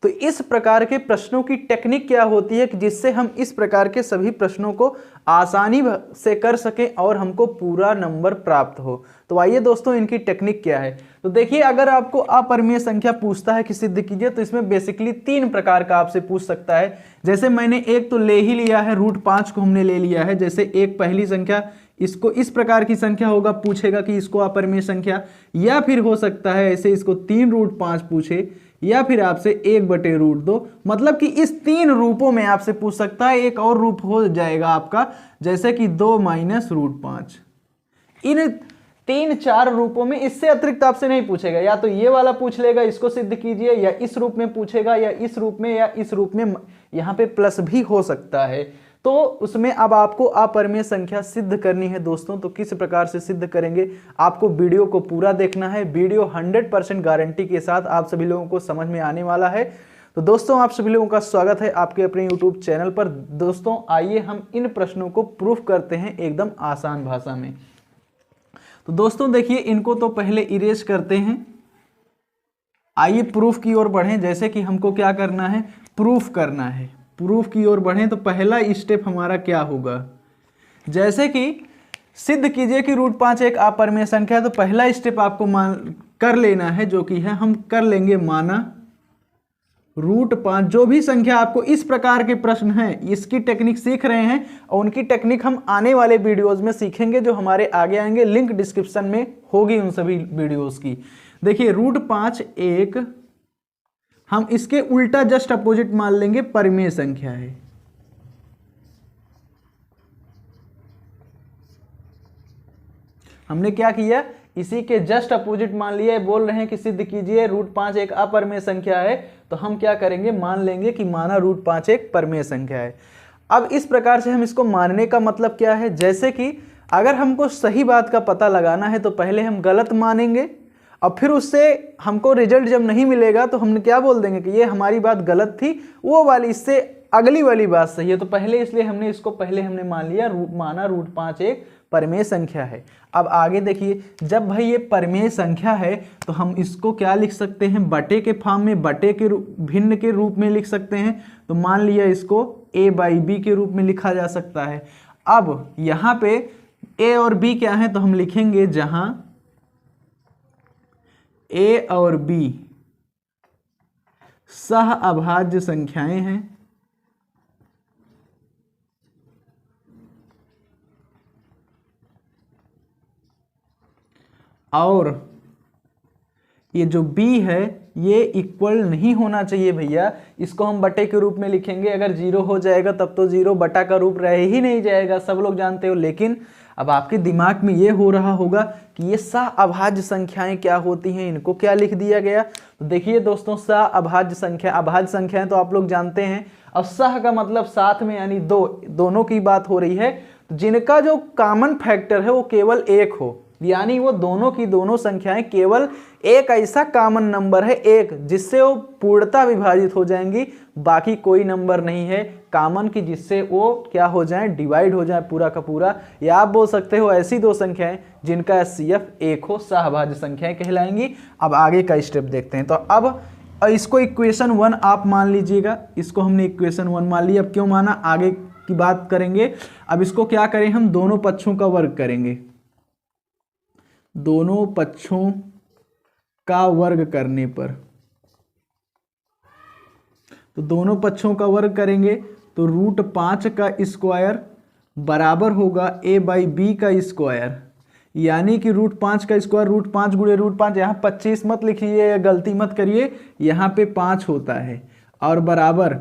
तो इस प्रकार के प्रश्नों की टेक्निक क्या होती है कि जिससे हम इस प्रकार के सभी प्रश्नों को आसानी से कर सकें और हमको पूरा नंबर प्राप्त हो। तो आइए दोस्तों इनकी टेक्निक क्या है। तो देखिए, अगर आपको अपरिमेय संख्या पूछता है कि सिद्ध कीजिए, तो इसमें बेसिकली 3 प्रकार का आपसे पूछ सकता है। जैसे मैंने एक तो ले ही लिया है, √5 को हमने ले लिया है। जैसे एक पहली संख्या, इसको इस प्रकार की संख्या होगा, पूछेगा कि इसको अपरिमेय संख्या, या फिर हो सकता है ऐसे इसको 3√5 पूछे, या फिर आपसे 1/√2, मतलब कि इस 3 रूपों में आपसे पूछ सकता है। एक और रूप हो जाएगा आपका, जैसे कि 2 - √5। इन 3-4 रूपों में, इससे अतिरिक्त आपसे नहीं पूछेगा। या तो ये वाला पूछ लेगा, इसको सिद्ध कीजिए, या इस रूप में पूछेगा, या इस रूप में, या इस रूप में, यहाँ पे प्लस भी हो सकता है। तो उसमें अब आपको अपरिमेय संख्या सिद्ध करनी है दोस्तों। तो किस प्रकार से सिद्ध करेंगे, आपको वीडियो को पूरा देखना है। वीडियो 100% गारंटी के साथ आप सभी लोगों को समझ में आने वाला है। तो दोस्तों, आप सभी लोगों का स्वागत है आपके अपने यूट्यूब चैनल पर। दोस्तों आइए हम इन प्रश्नों को प्रूफ करते हैं एकदम आसान भाषा में। तो दोस्तों देखिए, इनको तो पहले इरेज करते हैं। आइए प्रूफ की ओर बढ़ें। जैसे कि हमको क्या करना है, प्रूफ करना है। प्रूफ की ओर बढ़ें तो पहला स्टेप हमारा क्या होगा, जैसे कि सिद्ध कीजिए कि √5 एक अपरिमेय संख्या है। तो पहला स्टेप आपको कर लेना है, जो कि है हम कर लेंगे माना √5। जो भी संख्या आपको इस प्रकार के प्रश्न हैं, इसकी टेक्निक सीख रहे हैं, और उनकी टेक्निक हम आने वाले वीडियोस में सीखेंगे, जो हमारे आगे आएंगे। लिंक डिस्क्रिप्शन में होगी उन सभी वीडियोस की। देखिए, √5 एक, हम इसके उल्टा जस्ट अपोजिट मान लेंगे, परिमेय संख्या है। हमने क्या किया, इसी के जस्ट अपोजिट मान लिया। बोल रहे हैं कि सिद्ध कीजिए √5 एक अपरिमेय संख्या है, तो हम क्या करेंगे, मान लेंगे कि माना √5 एक परिमेय संख्या है। अब इस प्रकार से हम इसको मानने का मतलब क्या है, जैसे कि अगर हमको सही बात का पता लगाना है तो पहले हम गलत मानेंगे, और फिर उससे हमको रिजल्ट जब नहीं मिलेगा तो हम क्या बोल देंगे कि ये हमारी बात गलत थी, वो वाली इससे अगली वाली बात सही है। तो पहले इसलिए हमने इसको पहले हमने मान लिया, माना √5 एक परिमेय संख्या है। अब आगे देखिए, जब भाई ये परिमेय संख्या है तो हम इसको क्या लिख सकते हैं, बटे के फॉर्म में, बटे के भिन्न के रूप में लिख सकते हैं। तो मान लिया इसको a/b के रूप में लिखा जा सकता है। अब यहाँ पे a और b क्या है, तो हम लिखेंगे जहां a और b सह अभाज्य संख्याएं हैं, और ये जो b है ये इक्वल नहीं होना चाहिए भैया। इसको हम बटे के रूप में लिखेंगे। अगर 0 हो जाएगा तब तो 0 बटा का रूप रह ही नहीं जाएगा, सब लोग जानते हो। लेकिन अब आपके दिमाग में ये हो रहा होगा कि ये सह अभाज्य संख्याएं क्या होती हैं, इनको क्या लिख दिया गया। तो देखिए दोस्तों, सह अभाज्य संख्या, अभाज्य संख्याएं तो आप लोग जानते हैं, और सह का मतलब साथ में, यानी दोनों की बात हो रही है। तो जिनका जो कॉमन फैक्टर है वो केवल 1 हो, यानी वो दोनों की दोनों संख्याएं केवल एक ऐसा कॉमन नंबर है 1, जिससे वो पूर्णतः विभाजित हो जाएंगी। बाकी कोई नंबर नहीं है कॉमन की जिससे वो क्या हो जाए, डिवाइड हो जाए पूरा का पूरा। या आप बोल सकते हो ऐसी 2 संख्याएं जिनका HCF 1 हो, सहभाज्य संख्याएं कहलाएंगी। अब आगे का स्टेप देखते हैं। तो अब इसको इक्वेशन 1 आप मान लीजिएगा। इसको हमने इक्वेशन 1 मान लिया। अब क्यों माना, आगे की बात करेंगे। अब इसको क्या करें, हम दोनों पक्षों का वर्ग करेंगे। दोनों पक्षों का वर्ग करने पर, तो दोनों पक्षों का वर्ग करेंगे तो √5 का स्क्वायर बराबर होगा a/b का स्क्वायर, यानी कि √5 का स्क्वायर, √5 गुणे √5, यहाँ 25 मत लिखिए या गलती मत करिए, यहाँ पे 5 होता है, और बराबर,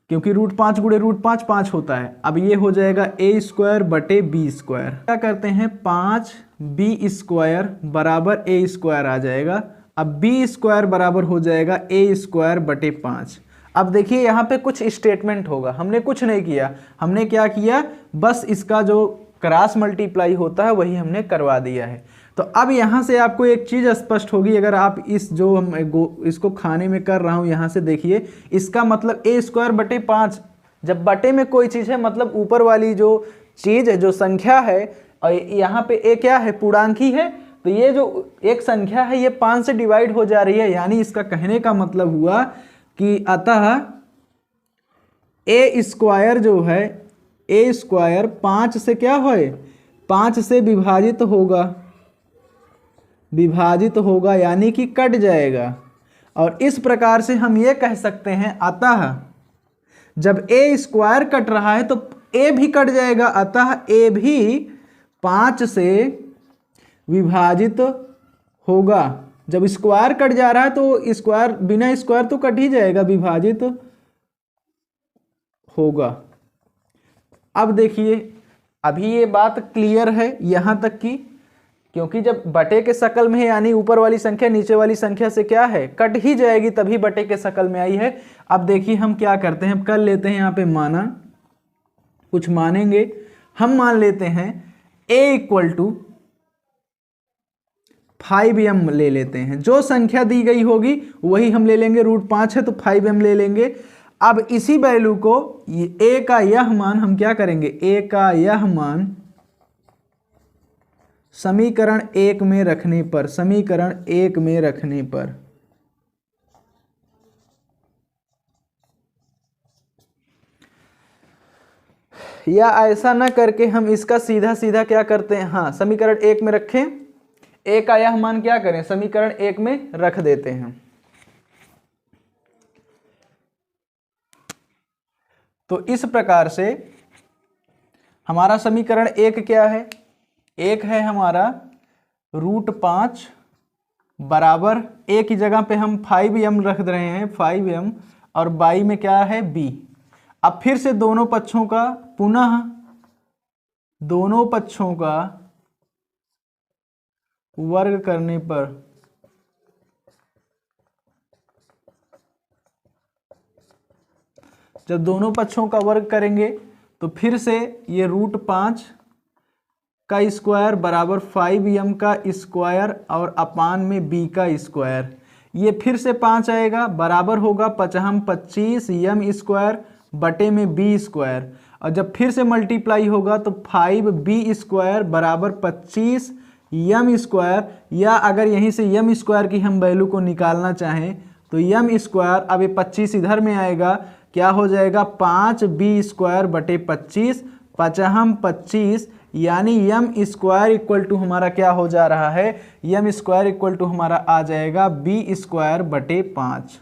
क्योंकि √5 गुणे √5 5 होता है। अब ये हो जाएगा a² बटे b²। क्या करते हैं, 5b² बराबर a² आ जाएगा। अब b² बराबर हो जाएगा a² बटे 5। अब देखिए यहाँ पे कुछ स्टेटमेंट होगा, हमने कुछ नहीं किया। हमने क्या किया, बस इसका जो क्रॉस मल्टीप्लाई होता है वही हमने करवा दिया है। तो अब यहाँ से आपको एक चीज़ स्पष्ट होगी, अगर आप इस जो हम इसको खाने में कर रहा हूँ यहाँ से देखिए, इसका मतलब a² बटे 5। जब बटे में कोई चीज़ है मतलब ऊपर वाली जो चीज़ है, जो संख्या है, और यहाँ पे a क्या है, पूर्णांकी है, तो ये जो एक संख्या है ये 5 से डिवाइड हो जा रही है, यानी इसका कहने का मतलब हुआ कि अतः ए स्क्वायर जो है, ए स्क्वायर 5 से क्या है, 5 से विभाजित होगा यानी कि कट जाएगा। और इस प्रकार से हम ये कह सकते हैं अतः जब ए स्क्वायर कट रहा है तो ए भी कट जाएगा, अतः ए भी 5 से विभाजित होगा। जब स्क्वायर कट जा रहा है तो स्क्वायर बिना स्क्वायर तो कट ही जाएगा, विभाजित होगा। अब देखिए अभी ये बात क्लियर है यहाँ तक की, क्योंकि जब बटे के शकल में है यानी ऊपर वाली संख्या नीचे वाली संख्या से क्या है, कट ही जाएगी, तभी बटे के शकल में आई है। अब देखिए हम क्या करते हैं, कर लेते हैं यहाँ पे माना, कुछ मानेंगे। हम मान लेते हैं a इक्वल टू 5m ले लेते हैं, जो संख्या दी गई होगी वही हम ले लेंगे। √5 है तो 5m ले लेंगे। अब इसी वैल्यू को a का यह मान हम क्या करेंगे, a का यह मान समीकरण 1 में रखने पर, या ऐसा ना करके हम इसका सीधा सीधा क्या करते हैं, हाँ समीकरण 1 में रखें, a का यह मान क्या करें, समीकरण 1 में रख देते हैं। तो इस प्रकार से हमारा समीकरण 1 क्या है, एक है हमारा √5 बराबर a की जगह पे हम 5m रख रहे हैं, 5m, और बाई में क्या है b। अब फिर से दोनों पक्षों का वर्ग करने पर जब दोनों पक्षों का वर्ग करेंगे तो फिर से ये √5 का स्क्वायर बराबर 5m का स्क्वायर और अपान में b का स्क्वायर, ये फिर से 5 आएगा, बराबर होगा 5×25 m स्क्वायर बटे में b स्क्वायर, और जब फिर से मल्टीप्लाई होगा तो 5b स्क्वायर बराबर 25 m स्क्वायर, या अगर यहीं से m स्क्वायर की हम वैल्यू को निकालना चाहें तो m स्क्वायर, अब ये 25 इधर में आएगा, क्या हो जाएगा 5b स्क्वायर बटे 25, 5×25 यानी m स्क्वायर इक्वल टू हमारा क्या हो जा रहा है, m स्क्वायर इक्वल टू हमारा आ जाएगा b स्क्वायर बटे 5।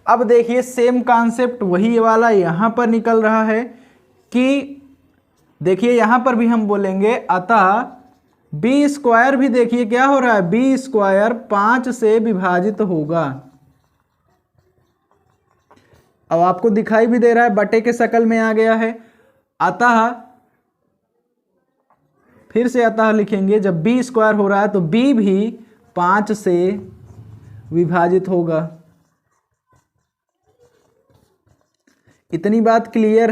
अब देखिए सेम कॉन्सेप्ट वही वाला यहाँ पर निकल रहा है कि देखिए यहाँ पर भी हम बोलेंगे अतः b स्क्वायर भी देखिए क्या हो रहा है, b स्क्वायर 5 से विभाजित होगा। अब आपको दिखाई भी दे रहा है, बटे के शकल में आ गया है। अतः फिर से अतः लिखेंगे, जब b स्क्वायर हो रहा है तो b भी 5 से विभाजित होगा। इतनी बात क्लियर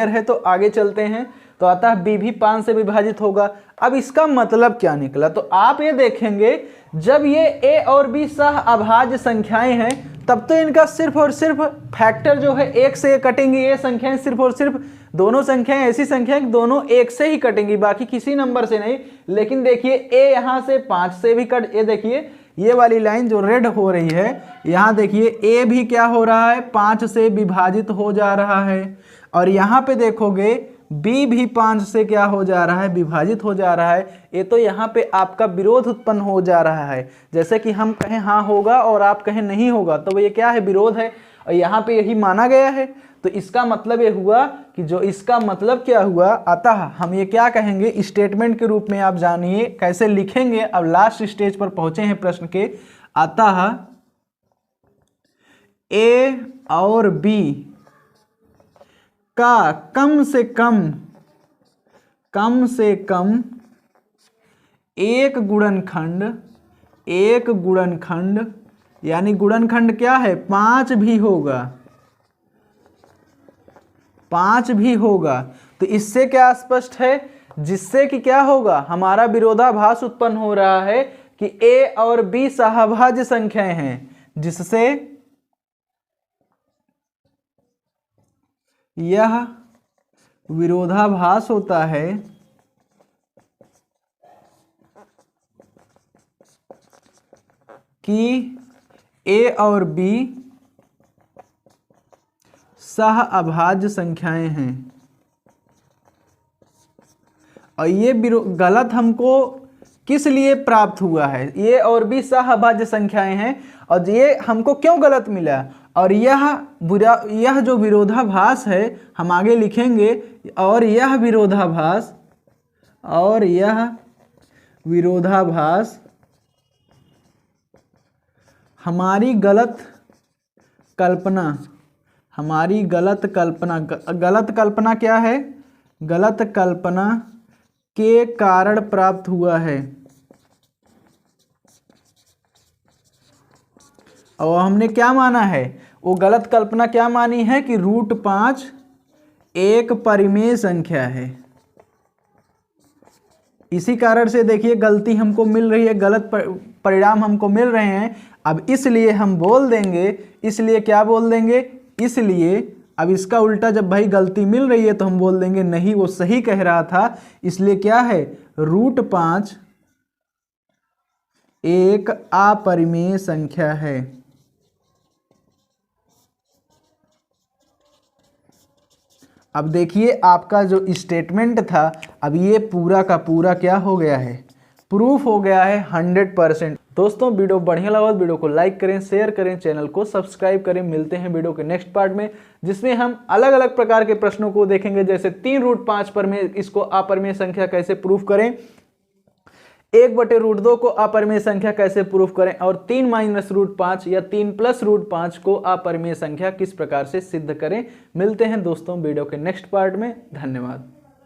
है तो आगे चलते हैं। तो अतः b भी 5 से विभाजित होगा। अब इसका मतलब क्या निकला, तो आप ये देखेंगे जब ये a और b सह अभाज्य संख्याएं हैं तब तो इनका सिर्फ और सिर्फ फैक्टर जो है 1 से कटेंगी। ये संख्याएं सिर्फ और सिर्फ दोनों संख्याएं ऐसी संख्याएं कि दोनों 1 से ही कटेंगी, बाकी किसी नंबर से नहीं। लेकिन देखिए a यहाँ से 5 से भी कट, ये देखिए ये वाली लाइन जो रेड हो रही है यहाँ देखिए a भी क्या हो रहा है, 5 से विभाजित हो जा रहा है, और यहाँ पे देखोगे b भी 5 से क्या हो जा रहा है, विभाजित हो जा रहा है। ये तो यहाँ पे आपका विरोध उत्पन्न हो जा रहा है, जैसे कि हम कहें हाँ होगा और आप कहें नहीं होगा, तो ये क्या है, विरोध है, और यहाँ पे यही माना गया है। तो इसका मतलब ये हुआ कि जो इसका मतलब क्या हुआ, अतः हम ये क्या कहेंगे स्टेटमेंट के रूप में, आप जानिए कैसे लिखेंगे। अब लास्ट स्टेज पर पहुंचे हैं प्रश्न के। अतः a और b का कम से कम एक गुणनखंड यानी गुणनखंड क्या है, 5 भी होगा। तो इससे क्या स्पष्ट है, जिससे कि क्या होगा, हमारा विरोधाभास उत्पन्न हो रहा है कि a और b सहभाज्य संख्याएं हैं, जिससे यह विरोधाभास होता है कि a और b सहअभाज्य संख्याएं हैं। और ये गलत हमको किस लिए प्राप्त हुआ है, ये और भी सहअभाज्य संख्याएं हैं और ये हमको क्यों गलत मिला, और यह जो विरोधाभास है हम आगे लिखेंगे, और यह विरोधाभास हमारी गलत कल्पना क्या है, गलत कल्पना के कारण प्राप्त हुआ है। और हमने क्या माना है, वो गलत कल्पना क्या मानी है कि √5 एक परिमेय संख्या है। इसी कारण से देखिए गलती हमको मिल रही है, गलत परिणाम हमको मिल रहे हैं। अब इसलिए हम बोल देंगे, इसलिए क्या बोल देंगे, इसलिए अब इसका उल्टा जब भाई गलती मिल रही है तो हम बोल देंगे नहीं वो सही कह रहा था, इसलिए क्या है, √5 एक अपरिमेय संख्या है। अब देखिए आपका जो स्टेटमेंट था, अब ये पूरा का पूरा क्या हो गया है, प्रूफ हो गया है 100%। दोस्तों वीडियो बढ़िया लगा तो वीडियो को लाइक करें, शेयर करें, चैनल को सब्सक्राइब करें। मिलते हैं वीडियो के नेक्स्ट पार्ट में, जिसमें हम अलग अलग प्रकार के प्रश्नों को देखेंगे, जैसे 3√5 पर में इसको अपरिमेय संख्या कैसे प्रूफ करें, 1/√2 को अपरिमेय संख्या कैसे प्रूफ करें, और 3 - √5 या 3 + √5 को अपरिमेय संख्या किस प्रकार से सिद्ध करें। मिलते हैं दोस्तों वीडियो के नेक्स्ट पार्ट में। धन्यवाद।